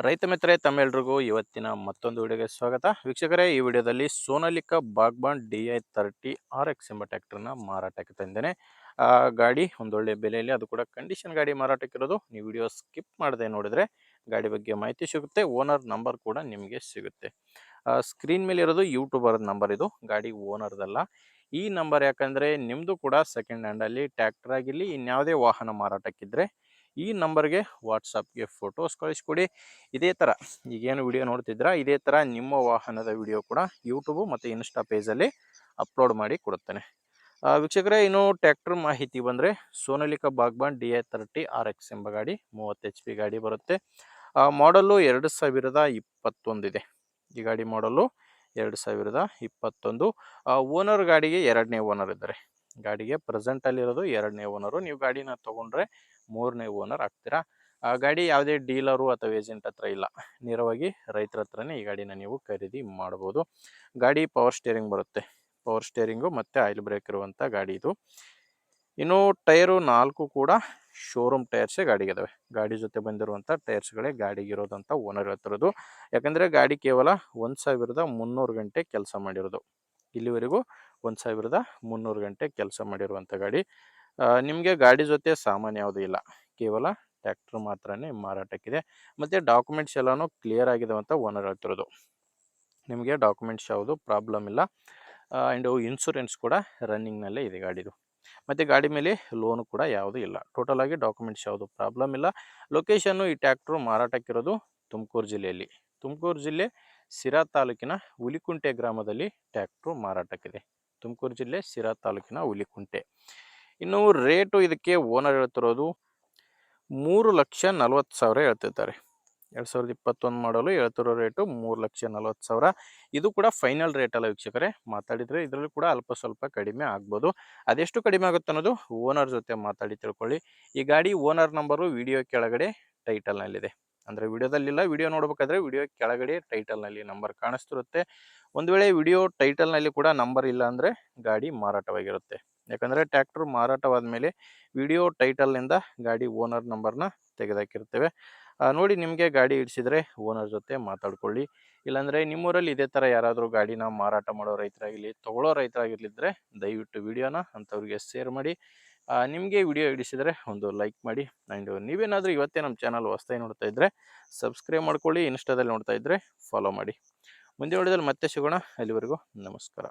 ರೈತ ಮಿತ್ರರೇ ತಮ್ಮೆಲ್ರಿಗೂ ಇವತ್ತಿನ ಮತ್ತೊಂದು ವಿಡಿಯೋಗೆ ಸ್ವಾಗತ. ವೀಕ್ಷಕರೇ, ಈ ವಿಡಿಯೋದಲ್ಲಿ ಸೋನಾಲಿಕಾ ಬಾಗ್ಬಾನ್ DI 30 RX ಎಂಬ ಟ್ರ್ಯಾಕ್ಟರ್ನ ಮಾರಾಟಕ್ಕೆ ತಂದೇನೆ. ಗಾಡಿ ಒಂದೊಳ್ಳೆ ಬೆಲೆಯಲ್ಲಿ, ಅದು ಕೂಡ ಕಂಡೀಷನ್ ಗಾಡಿ ಮಾರಾಟಕ್ಕಿರೋದು. ನೀವು ವಿಡಿಯೋ ಸ್ಕಿಪ್ ಮಾಡದೆ ನೋಡಿದ್ರೆ ಗಾಡಿ ಬಗ್ಗೆ ಮಾಹಿತಿ ಸಿಗುತ್ತೆ, ಓನರ್ ನಂಬರ್ ಕೂಡ ನಿಮಗೆ ಸಿಗುತ್ತೆ. ಸ್ಕ್ರೀನ್ ಮೇಲೆ ಇರೋದು ಯೂಟ್ಯೂಬರ್ ನಂಬರ್, ಇದು ಗಾಡಿ ಓನರ್ದಲ್ಲ. ಈ ನಂಬರ್ ಯಾಕಂದರೆ ನಿಮ್ಮದು ಕೂಡ ಸೆಕೆಂಡ್ ಹ್ಯಾಂಡಲ್ಲಿ ಟ್ರ್ಯಾಕ್ಟರ್ ಆಗಿರಲಿ ಇನ್ಯಾವುದೇ ವಾಹನ ಮಾರಾಟಕ್ಕಿದ್ರೆ ಈ ನಂಬರ್ಗೆ ವಾಟ್ಸಪ್ಗೆ ಫೋಟೋಸ್ ಕಳಿಸ್ಕೊಡಿ. ಇದೇ ಥರ ಈಗೇನು ವಿಡಿಯೋ ನೋಡ್ತಿದ್ರ ಇದೇ ಥರ ನಿಮ್ಮ ವಾಹನದ ವಿಡಿಯೋ ಕೂಡ ಯೂಟ್ಯೂಬು ಮತ್ತು ಇನ್ಸ್ಟಾ ಪೇಜಲ್ಲಿ ಅಪ್ಲೋಡ್ ಮಾಡಿ ಕೊಡುತ್ತೇನೆ. ವೀಕ್ಷಕರೇ, ಇನ್ನು ಟ್ರ್ಯಾಕ್ಟರ್ ಮಾಹಿತಿ ಬಂದರೆ ಸೋನಾಲಿಕಾ ಬಾಗ್ಬಾನ್ DI 30 RX ಎಂಬ ಗಾಡಿ 30 HP ಗಾಡಿ ಬರುತ್ತೆ. ಮಾಡಲ್ಲು 2021 ಇದೆ. ಈ ಗಾಡಿ ಮಾಡಲ್ಲು 2021. ಓನರ್ ಗಾಡಿಗೆ ಎರಡನೇ ಓನರ್ ಇದ್ದಾರೆ. ಗಾಡಿಗೆ ಪ್ರೆಸೆಂಟಲ್ಲಿರೋದು ಎರಡನೇ ಓನರು. ನೀವು ಗಾಡಿನ ತೊಗೊಂಡ್ರೆ ಮೂರನೇ ಓನರ್ ಆಗ್ತೀರಾ. ಗಾಡಿ ಯಾವುದೇ ಡೀಲರು ಅಥವಾ ಏಜೆಂಟ್ ಹತ್ರ ಇಲ್ಲ, ನೇರವಾಗಿ ರೈತರ ಹತ್ರನೇ ಈ ಗಾಡಿನ ನೀವು ಖರೀದಿ ಮಾಡ್ಬೋದು. ಗಾಡಿ ಪವರ್ ಸ್ಟೇರಿಂಗ್ ಬರುತ್ತೆ, ಪವರ್ ಸ್ಟೇರಿಂಗು ಮತ್ತು ಆಯಿಲ್ ಬ್ರೇಕ್ ಇರುವಂಥ ಗಾಡಿ ಇದು. ಇನ್ನು ಟೈರು 4 ಕೂಡ ಶೋರೂಮ್ ಟೈರ್ಸೇ ಗಾಡಿಗಿದಾವೆ. ಗಾಡಿ ಜೊತೆ ಬಂದಿರುವಂಥ ಟೈರ್ಸ್ಗಳೇ ಗಾಡಿಗಿರೋದಂತ ಓನರ್ ಹೇಳ್ತಿರೋದು. ಯಾಕಂದರೆ ಗಾಡಿ ಕೇವಲ 1300 ಗಂಟೆ ಕೆಲಸ ಮಾಡಿರೋದು. ಇಲ್ಲಿವರೆಗೂ 1300 ಗಂಟೆ ಕೆಲಸ ಮಾಡಿರುವಂಥ ಗಾಡಿ. ನಿಮಗೆ ಗಾಡಿ ಜೊತೆ ಸಾಮಾನು ಯಾವುದೂ ಇಲ್ಲ, ಕೇವಲ ಟ್ರ್ಯಾಕ್ಟರ್ ಮಾತ್ರನೇ ಮಾರಾಟಕ್ಕಿದೆ. ಮತ್ತು ಡಾಕ್ಯುಮೆಂಟ್ಸ್ ಎಲ್ಲನೂ ಕ್ಲಿಯರ್ ಆಗಿದೆ ಅಂತ ಓನರ್ ಹೇಳ್ತಿರೋದು. ನಿಮಗೆ ಡಾಕ್ಯುಮೆಂಟ್ಸ್ ಯಾವುದು ಪ್ರಾಬ್ಲಮ್ ಇಲ್ಲ. ಆ್ಯಂಡ್ ಇನ್ಶೂರೆನ್ಸ್ ಕೂಡ ರನ್ನಿಂಗ್ನಲ್ಲೇ ಇದೆ ಗಾಡಿದು. ಮತ್ತು ಗಾಡಿ ಮೇಲೆ ಲೋನು ಕೂಡ ಯಾವುದೂ ಇಲ್ಲ. ಟೋಟಲಾಗಿ ಡಾಕ್ಯುಮೆಂಟ್ಸ್ ಯಾವುದು ಪ್ರಾಬ್ಲಮ್ ಇಲ್ಲ. ಲೊಕೇಶನ್ನು ಈ ಟ್ರ್ಯಾಕ್ಟ್ರು ಮಾರಾಟಕ್ಕಿರೋದು ತುಮಕೂರು ಜಿಲ್ಲೆಯಲ್ಲಿ. ತುಮಕೂರು ಜಿಲ್ಲೆ ಸಿರಾ ತಾಲೂಕಿನ ಹುಲಿಕುಂಟೆ ಗ್ರಾಮದಲ್ಲಿ ಟ್ರ್ಯಾಕ್ಟ್ರು ಮಾರಾಟಕ್ಕಿದೆ. ತುಮಕೂರು ಜಿಲ್ಲೆ ಸಿರಾ ತಾಲೂಕಿನ ಹುಲಿಕುಂಟೆ. ಇನ್ನು ರೇಟು ಇದಕ್ಕೆ ಓನರ್ ಹೇಳ್ತಿರೋದು 3,40,000 ಹೇಳ್ತಿದ್ದಾರೆ. 2021 ಮಾಡಲು ಹೇಳ್ತಿರೋ ರೇಟು 3,40,000. ಇದು ಕೂಡ ಫೈನಲ್ ರೇಟ್ ಅಲ್ಲ ವೀಕ್ಷಕರೇ, ಮಾತಾಡಿದರೆ ಇದರಲ್ಲೂ ಕೂಡ ಅಲ್ಪ ಸ್ವಲ್ಪ ಕಡಿಮೆ ಆಗ್ಬೋದು. ಅದೆಷ್ಟು ಕಡಿಮೆ ಆಗುತ್ತೆ ಅನ್ನೋದು ಓನರ್ ಜೊತೆ ಮಾತಾಡಿ ತಿಳ್ಕೊಳ್ಳಿ. ಈ ಗಾಡಿ ಓನರ್ ನಂಬರು ವಿಡಿಯೋ ಕೆಳಗಡೆ ಟೈಟಲ್ನಲ್ಲಿದೆ. ಅಂದರೆ ವಿಡಿಯೋದಲ್ಲಿಲ್ಲ, ವಿಡಿಯೋ ನೋಡ್ಬೇಕಾದ್ರೆ ವಿಡಿಯೋ ಕೆಳಗಡೆ ಟೈಟಲ್ನಲ್ಲಿ ನಂಬರ್ ಕಾಣಿಸ್ತಿರುತ್ತೆ. ಒಂದು ವೇಳೆ ವಿಡಿಯೋ ಟೈಟಲ್ನಲ್ಲಿ ಕೂಡ ನಂಬರ್ ಇಲ್ಲ ಅಂದರೆ ಗಾಡಿ ಮಾರಾಟವಾಗಿರುತ್ತೆ. ಯಾಕಂದರೆ ಟ್ರ್ಯಾಕ್ಟರ್ ಮಾರಾಟವಾದ ಮೇಲೆ ವಿಡಿಯೋ ಟೈಟಲ್ನಿಂದ ಗಾಡಿ ಓನರ್ ನಂಬರ್ನ ತೆಗೆದಾಕಿರ್ತೇವೆ. ನೋಡಿ, ನಿಮಗೆ ಗಾಡಿ ಇಡಿಸಿದರೆ ಓನರ್ ಜೊತೆ ಮಾತಾಡ್ಕೊಳ್ಳಿ. ಇಲ್ಲಾಂದರೆ ನಿಮ್ಮೂರಲ್ಲಿ ಇದೇ ಥರ ಯಾರಾದರೂ ಗಾಡಿನ ಮಾರಾಟ ಮಾಡೋ ರೈತರಾಗಿರಲಿ, ತೊಗೊಳ್ಳೋ ರೈತರಾಗಿರಲಿದ್ರೆ ದಯವಿಟ್ಟು ವಿಡಿಯೋನ ಅಂಥವ್ರಿಗೆ ಶೇರ್ ಮಾಡಿ. ನಿಮಗೆ ವಿಡಿಯೋ ಇಡಿಸಿದರೆ ಒಂದು ಲೈಕ್ ಮಾಡಿ. ಆ್ಯಂಡ್ ನೀವೇನಾದರೂ ಇವತ್ತೇ ನಮ್ಮ ಚಾನಲ್ ಹೊಸ್ದಾಗಿ ನೋಡ್ತಾ ಇದ್ದರೆ ಸಬ್ಸ್ಕ್ರೈಬ್ ಮಾಡ್ಕೊಳ್ಳಿ. ಇನ್ಸ್ಟಾದಲ್ಲಿ ನೋಡ್ತಾ ಇದ್ದರೆ ಫಾಲೋ ಮಾಡಿ. ಮುಂದಿನ ವಿಡಿಯೋದಲ್ಲಿ ಮತ್ತೆ ಸಿಗೋಣ. ಅಲ್ಲಿವರೆಗೂ ನಮಸ್ಕಾರ.